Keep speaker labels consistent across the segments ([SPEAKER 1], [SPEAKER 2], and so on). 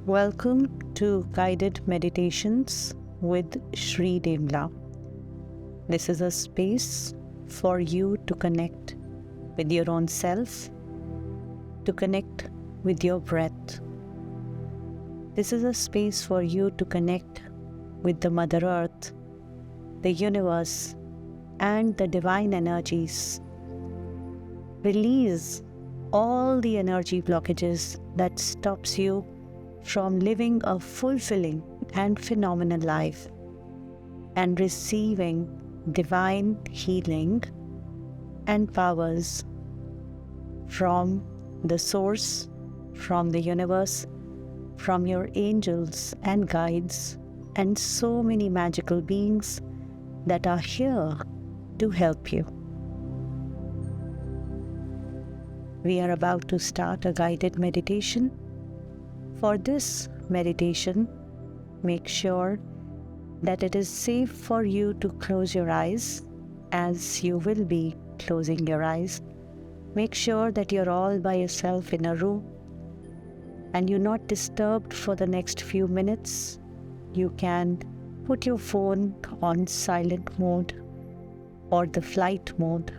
[SPEAKER 1] Welcome to Guided Meditations with Shree Dembla. This is a space for you to connect with your own self, to connect with your breath. This is a space for you to connect with the Mother Earth, the universe, and the divine energies. Release all the energy blockages that stops you from living a fulfilling and phenomenal life and receiving divine healing and powers from the source, from the universe, from your angels and guides, and so many magical beings that are here to help you. We are about to start a guided meditation. For this meditation, make sure that it is safe for you to close your eyes, as you will be closing your eyes. Make sure that you're all by yourself in a room and you're not disturbed for the next few minutes. You can put your phone on silent mode or the flight mode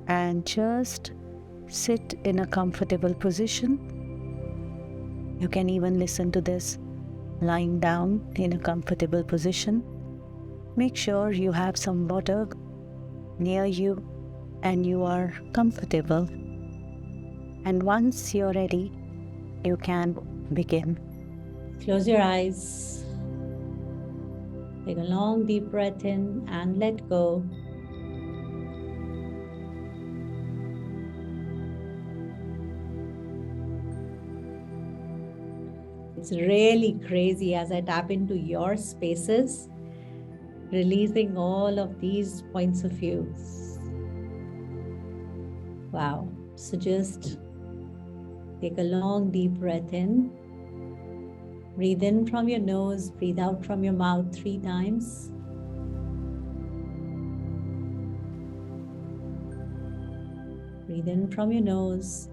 [SPEAKER 1] and just sit in a comfortable position. You can even listen to this lying down in a comfortable position. Make sure you have some water near you and you are comfortable. And once you're ready, you can begin.
[SPEAKER 2] Close your eyes. Take a long deep breath in and let go. It's really crazy as I tap into your spaces, releasing all of these points of view. Wow. So just take a long deep breath in. Breathe in from your nose, breathe out from your mouth 3 times. Breathe in from your nose,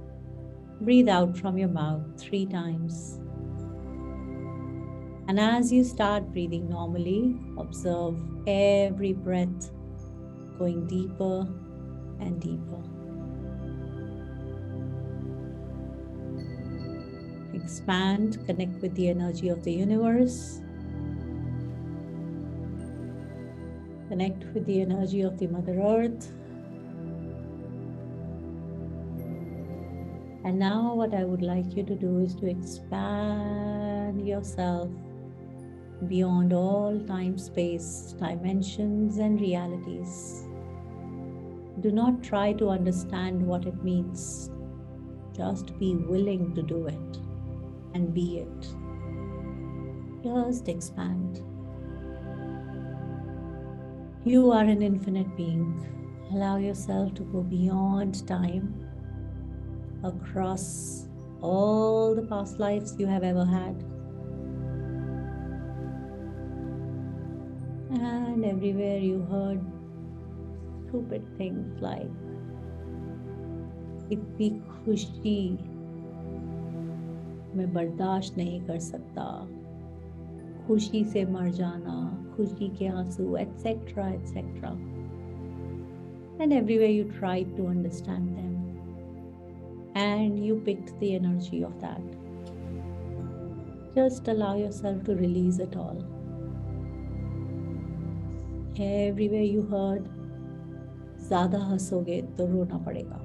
[SPEAKER 2] breathe out from your mouth 3 times. And as you start breathing normally, observe every breath going deeper and deeper. Expand, connect with the energy of the universe. Connect with the energy of the Mother Earth. And now what I would like you to do is to expand yourself beyond all time, space, dimensions, and realities. Do not try to understand what it means. Just be willing to do it and be it. Just expand. You are an infinite being. Allow yourself to go beyond time, across all the past lives you have ever had. And everywhere you heard stupid things like इतनी खुशी मैं बर्दाश्त नहीं कर सकता, खुशी से मर जाना, खुशी के आंसू, etc., etc. And everywhere you tried to understand them, and you picked the energy of that. Just allow yourself to release it all. Everywhere you heard, ज़्यादा हंसोगे तो रोना पड़ेगा.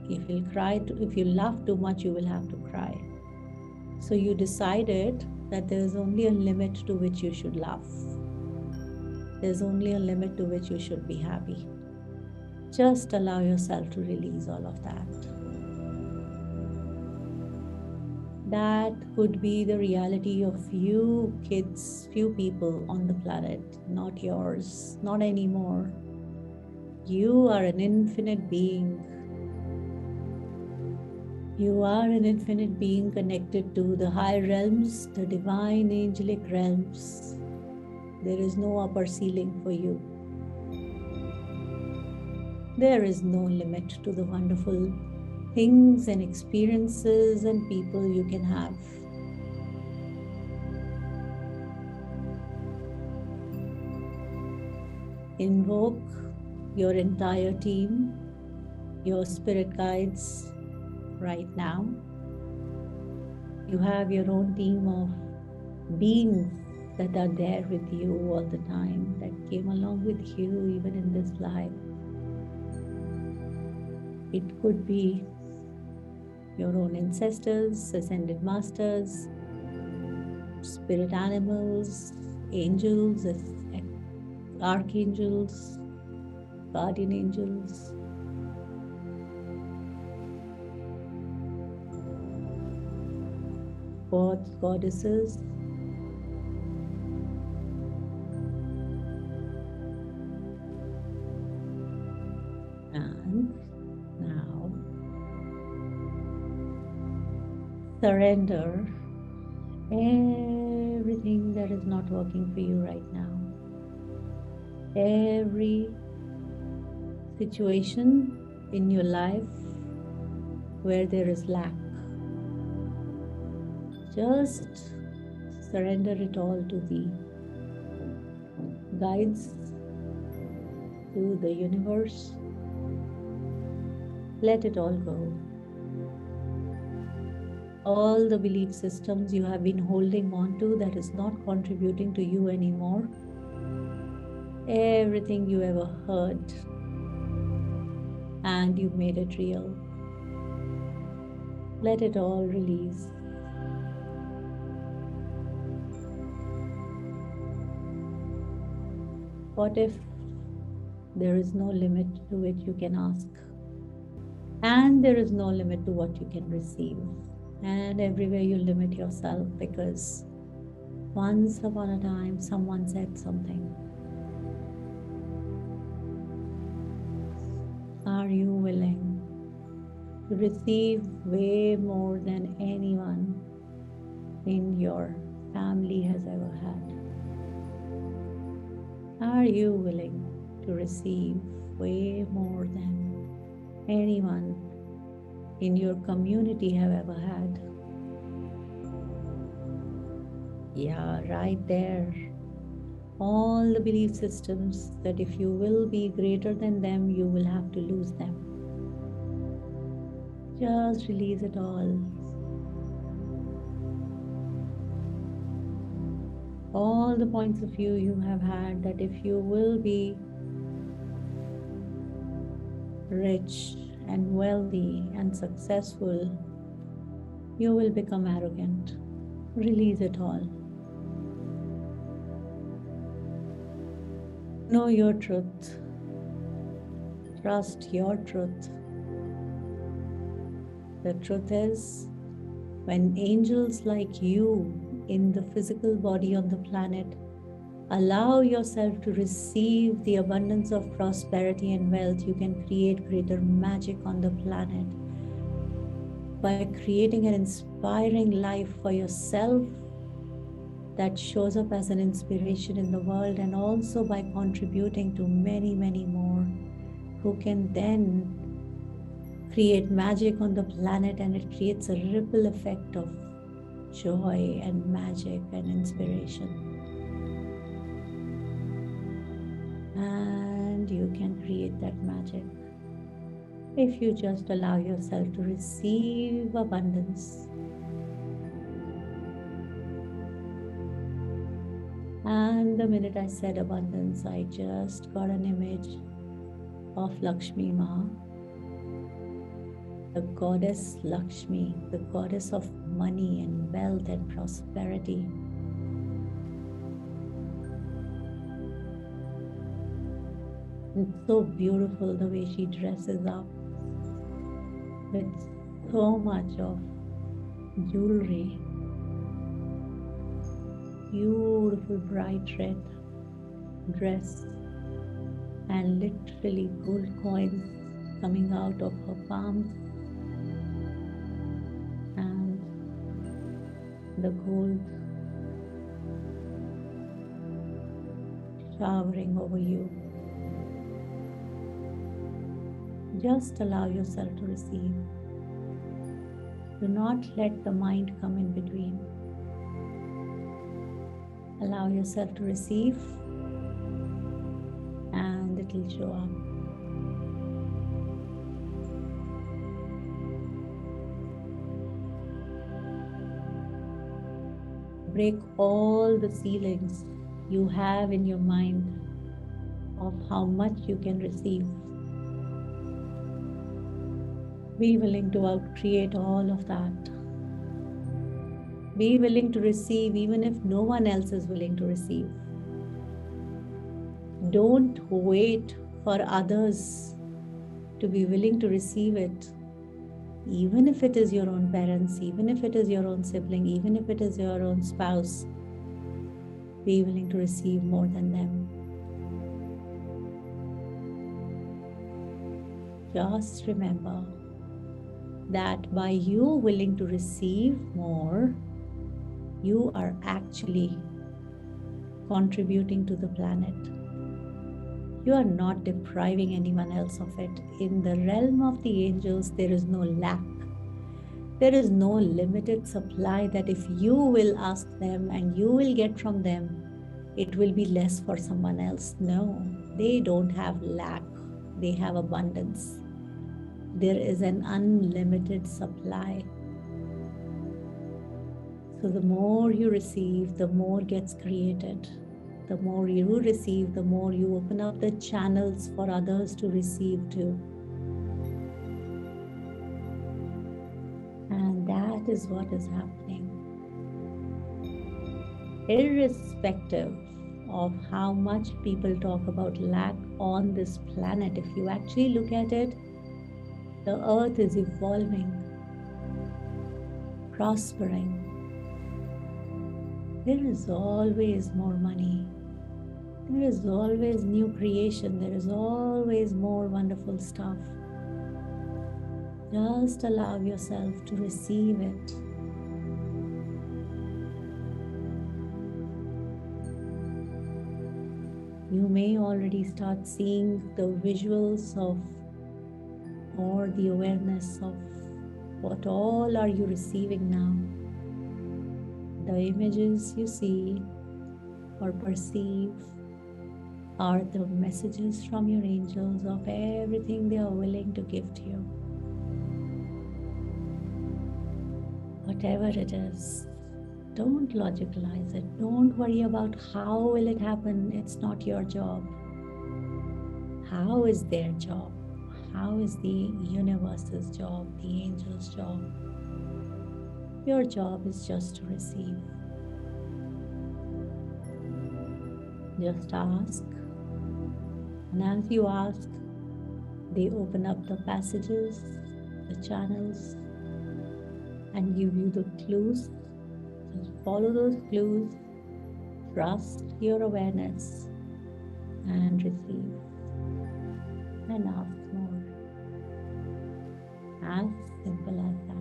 [SPEAKER 2] If you laugh too much, you will have to cry. So you decided that there is only a limit to which you should laugh. There's only a limit to which you should be happy. Just allow yourself to release all of that. That could be the reality of few kids, few people on the planet, not yours, not anymore. You are an infinite being. You are an infinite being connected to the high realms, the divine angelic realms. There is no upper ceiling for you. There is no limit to the wonderful things and experiences and people you can have. Invoke your entire team, your spirit guides right now. You have your own team of beings that are there with you all the time, that came along with you even in this life. It could be your own ancestors, ascended masters, spirit animals, angels, archangels, guardian angels, gods, goddesses. And now surrender everything that is not working for you right now. Every situation in your life where there is lack. Just surrender it all to the guides, to the universe. Let it all go. All the belief systems you have been holding on to that is not contributing to you anymore. Everything you ever heard and you made it real. Let it all release. What if there is no limit to which you can ask? And there is no limit to what you can receive. And everywhere you limit yourself because once upon a time someone said something. Are you willing to receive way more than anyone in your family has ever had? Are you willing to receive way more than anyone in your community have ever had? Yeah, right there. All the belief systems that if you will be greater than them, you will have to lose them. Just release it all. All the points of view you have had that if you will be rich and wealthy and successful, you will become arrogant. Release it all. Know your truth. Trust your truth. The truth is, when angels like you in the physical body on the planet allow yourself to receive the abundance of prosperity and wealth, you can create greater magic on the planet by creating an inspiring life for yourself that shows up as an inspiration in the world, and also by contributing to many, many more who can then create magic on the planet, and it creates a ripple effect of joy and magic and inspiration. And you can create that magic if you just allow yourself to receive abundance. And the minute I said abundance, I just got an image of Lakshmi Ma, the goddess Lakshmi, the goddess of money and wealth and prosperity. It's so beautiful the way she dresses up with so much of jewelry. Beautiful bright red dress and literally gold coins coming out of her palms, and the gold showering over you. Just allow yourself to receive. Do not let the mind come in between. Allow yourself to receive, and it'll show up. Break all the ceilings you have in your mind of how much you can receive. Be willing to outcreate all of that. Be willing to receive even if no one else is willing to receive. Don't wait for others to be willing to receive it. Even if it is your own parents, even if it is your own sibling, even if it is your own spouse, be willing to receive more than them. Just remember that by you willing to receive more, you are actually contributing to the planet. You are not depriving anyone else of it. In the realm of the angels, there is no lack. There is no limited supply that if you will ask them and you will get from them, it will be less for someone else. No, they don't have lack. They have abundance. There is an unlimited supply. So the more you receive, the more gets created. The more you receive, the more you open up the channels for others to receive too. And that is what is happening. Irrespective of how much people talk about lack on this planet, if you actually look at it, the earth is evolving, prospering. There is always more money. There is always new creation. There is always more wonderful stuff. Just allow yourself to receive it. You may already start seeing the visuals of or the awareness of what all are you receiving now. The images you see or perceive are the messages from your angels of everything they are willing to give to you. Whatever it is, don't logicalize it. Don't worry about how will it happen. It's not your job. How is their job? How is the universe's job, the angel's job? Your job is just to receive. Just ask. And as you ask, they open up the passages, the channels, and give you the clues. Just follow those clues, trust your awareness, and receive. And ask more. As simple as that.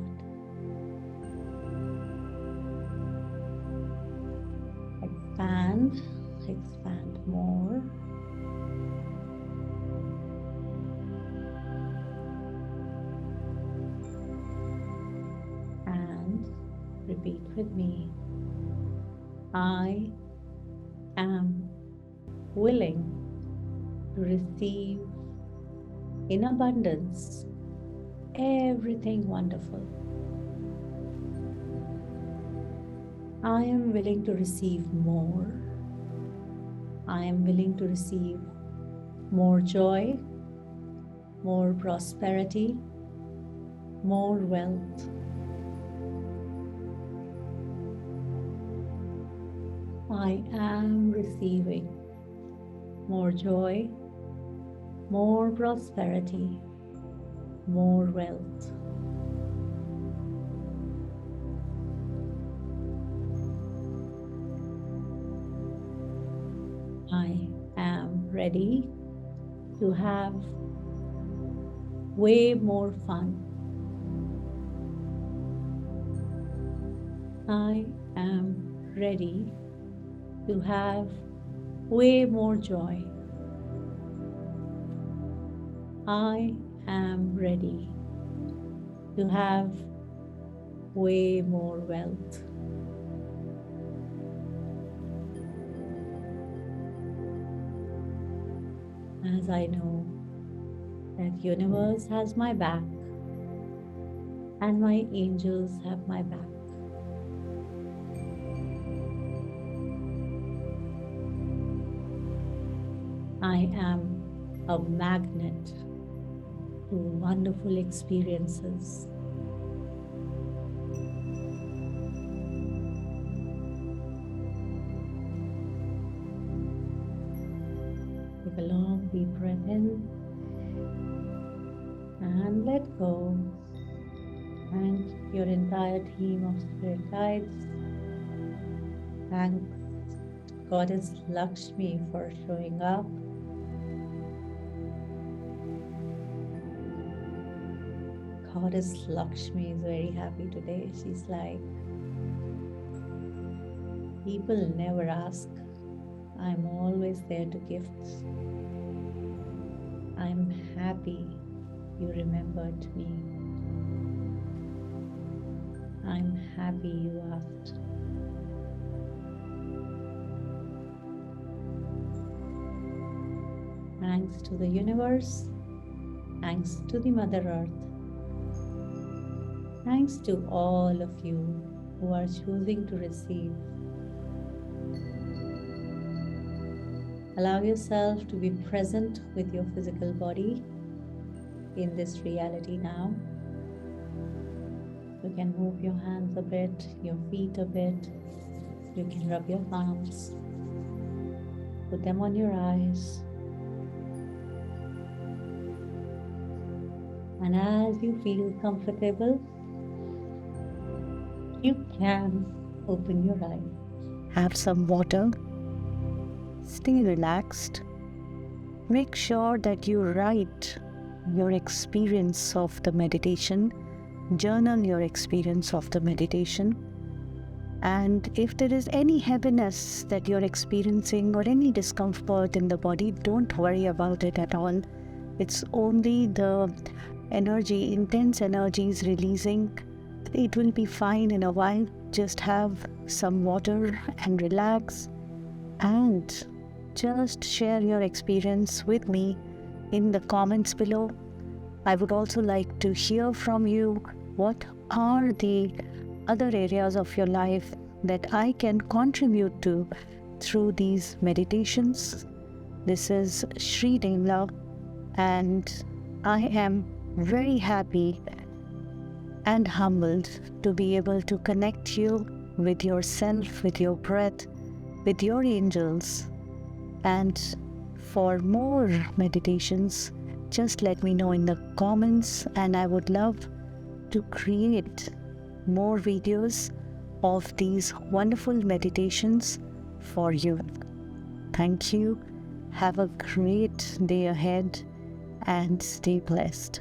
[SPEAKER 2] Expand more. And repeat with me. I am willing to receive in abundance everything wonderful. I am willing to receive more. I am willing to receive more joy, more prosperity, more wealth. I am receiving more joy, more prosperity, more wealth. I am ready to have way more fun. I am ready to have way more joy. I am ready to have way more wealth. as I know that universe has my back and my angels have my back. I am a magnet to wonderful experiences. Take a long deep breath in and let go. Thank your entire team of spirit guides. Thank Goddess Lakshmi for showing up. Goddess Lakshmi is very happy today. She's like, people never ask. I'm always there to gift. I'm happy you remembered me. I'm happy you asked. Thanks to the universe. Thanks to the Mother Earth. Thanks to all of you who are choosing to receive. Allow yourself to be present with your physical body in this reality now. You can move your hands a bit, your feet a bit. You can rub your palms. Put them on your eyes. And as you feel comfortable, you can open your eyes.
[SPEAKER 1] Have some water. Stay relaxed. Make sure that you write your experience of the meditation, journal your experience of the meditation. And if there is any heaviness that you're experiencing or any discomfort in the body, don't worry about it at all. It's only the energy, intense energy is releasing. It will be fine in a while. Just have some water and relax. And just share your experience with me in the comments below. I would also like to hear from you. What are the other areas of your life that I can contribute to through these meditations? This is Shree Dembla, and I am very happy and humbled to be able to connect you with yourself, with your breath, with your angels. And for more meditations, just let me know in the comments, and I would love to create more videos of these wonderful meditations for you. Thank you. Have a great day ahead and stay blessed.